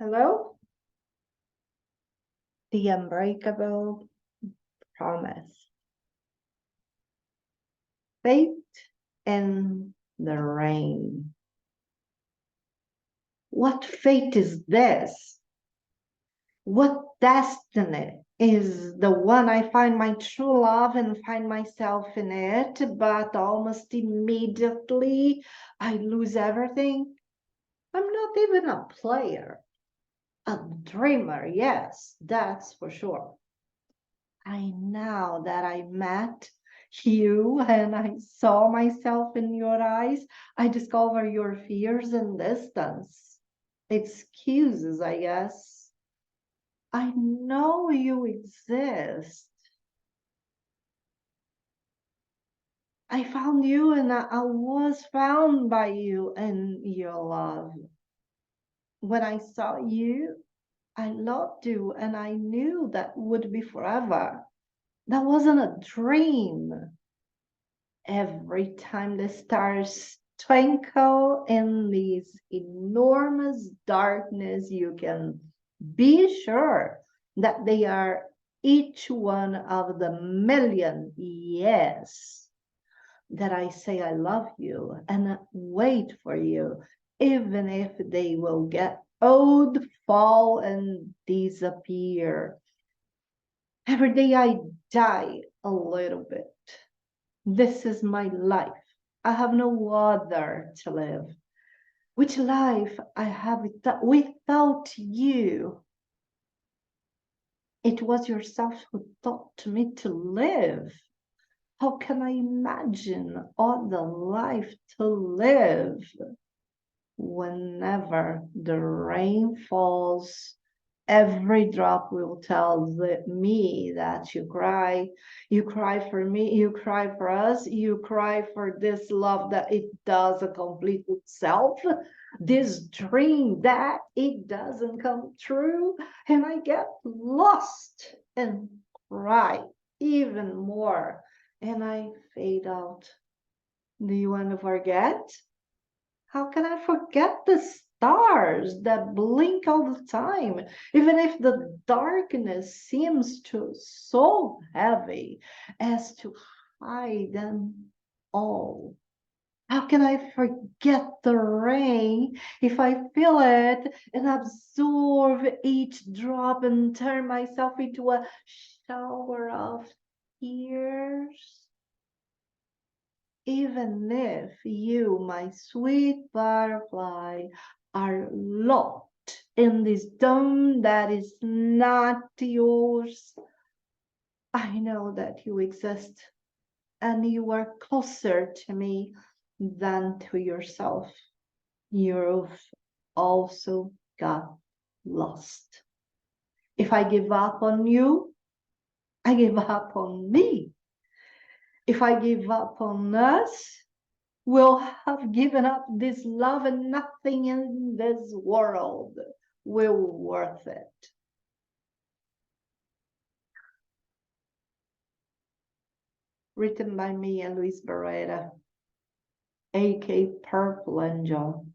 Hello? The unbreakable promise. Fate in the rain. What fate is this? What destiny is the one I find my true love and find myself in it, but almost immediately I lose everything? I'm not even a player. A dreamer, yes, that's for sure. Now that I met you and I saw myself in your eyes, I discover your fears and distance. Excuses, I guess. I know you exist. I found you and I was found by you and your love. When I saw you, I loved you and I knew that would be forever. That wasn't a dream. Every time the stars twinkle in this enormous darkness, you can be sure that they are each one of the million yes that I say I love you and wait for you, even if they will get old, fall, and disappear. Every day I die a little bit. This is my life. I have no other to live. Which life I have without you? It was yourself who taught me to live. How can I imagine other life to live? Whenever the rain falls, every drop will tell me that you cry. You cry for me, you cry for us, you cry for this love that it doesn't complete itself, this dream that it doesn't come true. And I get lost and cry even more. And I fade out. Do you want to forget? How can I forget the stars that blink all the time, even if the darkness seems to so heavy as to hide them all? How can I forget the rain if I feel it and absorb each drop and turn myself into a shower of tears? Even if you, my sweet butterfly, are locked in this dome that is not yours, I know that you exist and you are closer to me than to yourself. You've also got lost. If I give up on you, I give up on me. If I give up on us, will have given up this love and nothing in this world will worth it. Written by me and Luis Barrera, aka Purple Angel,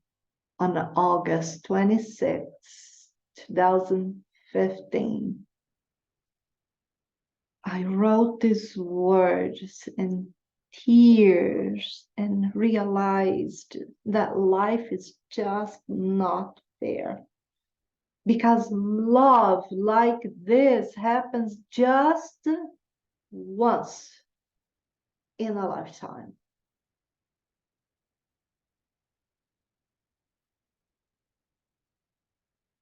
on August 26, 2015. I wrote these words in tears and realized that life is just not fair. Because love like this happens just once in a lifetime.